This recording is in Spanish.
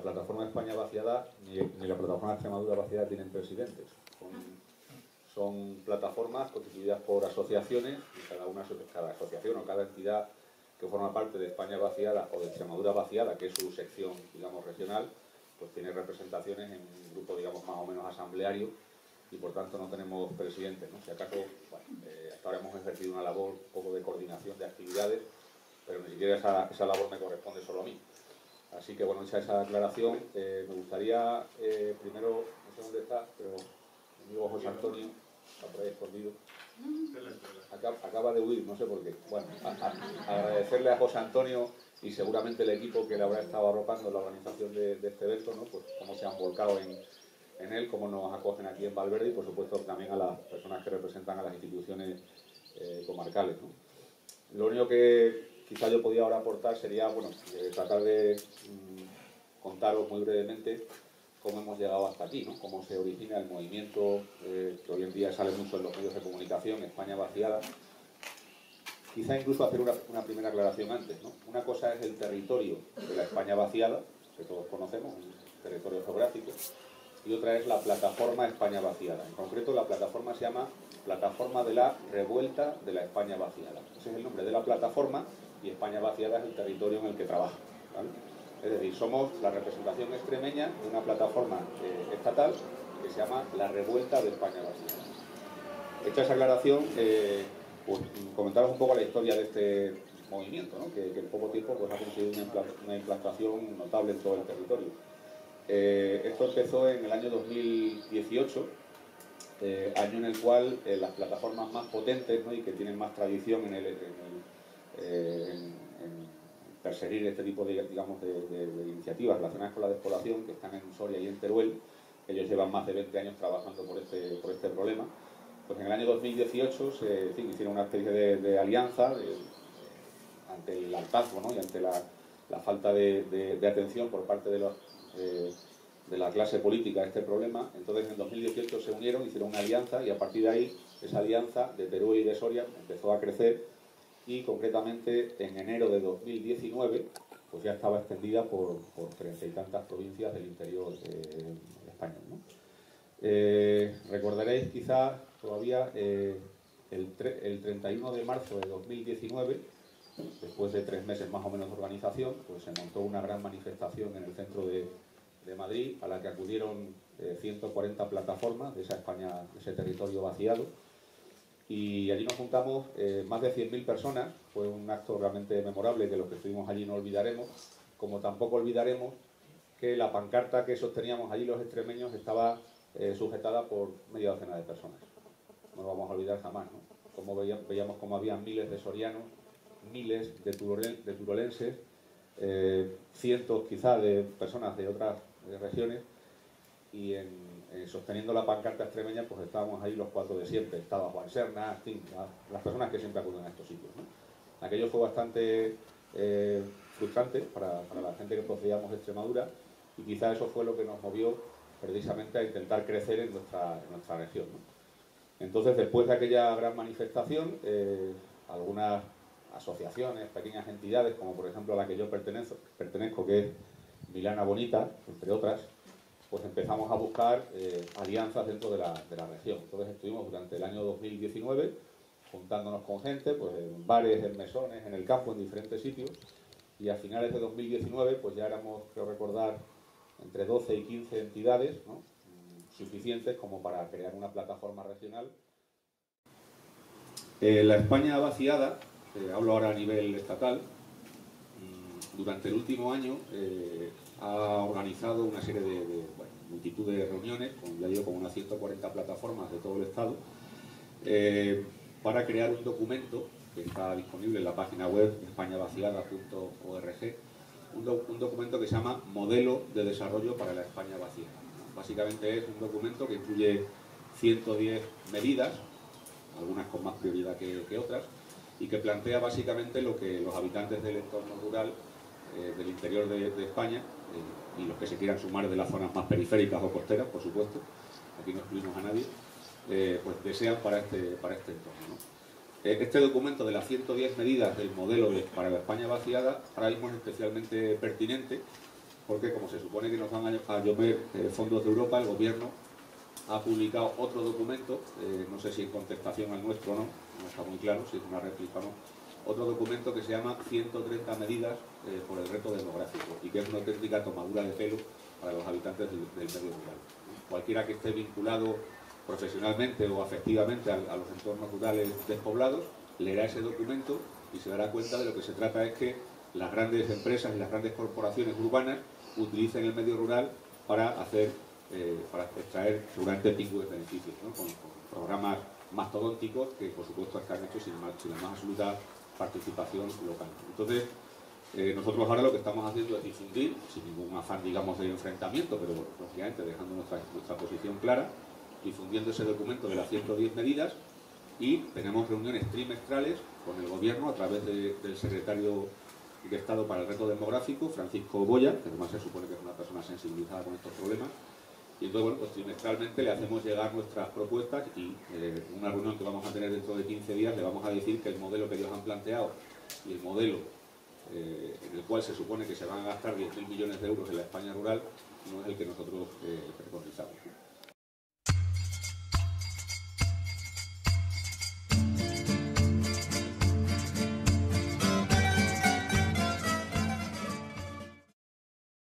la plataforma España Vaciada ni la plataforma Extremadura Vaciada tienen presidentes. Son plataformas constituidas por asociaciones y cada asociación o cada entidad que forma parte de España Vaciada o de Extremadura Vaciada, que es su sección, digamos, regional, pues tiene representaciones en un grupo, digamos, más o menos asambleario y por tanto no tenemos presidentes, ¿no? Si acaso, bueno, hasta ahora hemos ejercido una labor un poco de coordinación de actividades, pero ni siquiera esa labor me corresponde solo a mí. Así que, bueno, hecha esa aclaración, me gustaría, primero, no sé dónde está, pero mi amigo José Antonio, está por ahí escondido, acaba de huir, no sé por qué. Bueno, agradecerle a José Antonio y seguramente el equipo que le habrá estado arropando en la organización de este evento, ¿no? Pues cómo se han volcado en él, cómo nos acogen aquí en Valverde y, por supuesto, también a las personas que representan a las instituciones comarcales, ¿no? Lo único que quizá yo podía ahora aportar sería, bueno, tratar de contaros muy brevemente cómo hemos llegado hasta aquí, ¿no? Cómo se origina el movimiento que hoy en día sale mucho en los medios de comunicación, España Vaciada. Quizá incluso hacer una primera aclaración antes, ¿no? Una cosa es el territorio de la España Vaciada, que todos conocemos, un territorio geográfico, y otra es la plataforma España Vaciada. En concreto, la plataforma se llama Plataforma de la Revuelta de la España Vaciada. Ese es el nombre de la plataforma y España Vaciada es el territorio en el que trabaja, ¿vale? Es decir, somos la representación extremeña de una plataforma estatal que se llama La Revuelta de España Vaciada. Hecha esa aclaración, pues comentaros un poco la historia de este movimiento, ¿no? que en poco tiempo pues, ha conseguido una implantación notable en todo el territorio. Esto empezó en el año 2018, año en el cual las plataformas más potentes, ¿no? y que tienen más tradición en perseguir este tipo de, digamos, de iniciativas relacionadas con la despoblación, que están en Soria y en Teruel. Ellos llevan más de 20 años trabajando por este problema. Pues en el año 2018 hicieron una especie de alianza ante el hartazgo, ¿no? y ante la falta de atención por parte de la clase política a este problema. Entonces en 2018 se unieron, hicieron una alianza y a partir de ahí esa alianza de Teruel y de Soria empezó a crecer y concretamente en enero de 2019 pues ya estaba extendida por 30 y tantas provincias del interior español, ¿no? Recordaréis quizás todavía el 31 de marzo de 2019, después de 3 meses más o menos de organización, pues se montó una gran manifestación en el centro de Madrid, a la que acudieron 140 plataformas de esa España, de ese territorio vaciado, y allí nos juntamos más de 100.000 personas. Fue un acto realmente memorable que los que estuvimos allí no olvidaremos, como tampoco olvidaremos que la pancarta que sosteníamos allí los extremeños estaba sujetada por media docena de personas. No lo vamos a olvidar jamás, ¿no? Como veíamos como había miles de sorianos, miles de turolenses, cientos quizá de personas de otras regiones, y sosteniendo la pancarta extremeña pues estábamos ahí los cuatro de siempre. Estaba Juan Serna, en fin, las personas que siempre acuden a estos sitios, ¿no? Aquello fue bastante frustrante para la gente que procedíamos de Extremadura, y quizá eso fue lo que nos movió precisamente a intentar crecer en nuestra región, ¿no? Entonces, después de aquella gran manifestación, algunas asociaciones, pequeñas entidades, como por ejemplo a la que yo pertenezco, que es Milana Bonita, entre otras, pues empezamos a buscar alianzas dentro de la región. Entonces estuvimos durante el año 2019 juntándonos con gente, pues en bares, en mesones, en el campo, en diferentes sitios, y a finales de 2019 pues ya éramos, creo recordar, entre 12 y 15 entidades, ¿no? Suficientes como para crear una plataforma regional. La España Vaciada, hablo ahora a nivel estatal, durante el último año ha organizado una serie de multitud de reuniones, ya digo, con unas 140 plataformas de todo el Estado, para crear un documento que está disponible en la página web españavaciada.org, un documento que se llama Modelo de Desarrollo para la España Vaciada. Básicamente es un documento que incluye 110 medidas, algunas con más prioridad que otras, y que plantea básicamente lo que los habitantes del entorno rural del interior de España y los que se quieran sumar de las zonas más periféricas o costeras, por supuesto, aquí no excluimos a nadie, pues desean para este entorno, ¿no? Este documento de las 110 medidas del modelo para la España Vaciada ahora mismo es especialmente pertinente porque como se supone que nos van a llover fondos de Europa, el Gobierno ha publicado otro documento, no sé si en contestación al nuestro o no, no está muy claro si es una réplica o no, otro documento que se llama 130 medidas por el reto demográfico y que es una auténtica tomadura de pelo para los habitantes del medio rural. Cualquiera que esté vinculado profesionalmente o afectivamente a los entornos rurales despoblados leerá ese documento y se dará cuenta de lo que se trata es que las grandes empresas y las grandes corporaciones urbanas utilicen el medio rural para extraer seguramente pingües beneficios, ¿no? Con programas mastodónticos que por supuesto están hechos sin la más absoluta participación local. Entonces, nosotros ahora lo que estamos haciendo es difundir, sin ningún afán, digamos, de enfrentamiento, pero lógicamente dejando nuestra posición clara, difundiendo ese documento de las 110 medidas, y tenemos reuniones trimestrales con el Gobierno a través del secretario de Estado para el reto demográfico, Francisco Boya, que además se supone que es una persona sensibilizada con estos problemas, y entonces, bueno, pues trimestralmente le hacemos llegar nuestras propuestas y una reunión que vamos a tener dentro de 15 días le vamos a decir que el modelo que ellos han planteado y el modelo en el cual se supone que se van a gastar 10.000 millones de euros en la España rural no es el que nosotros preconizamos.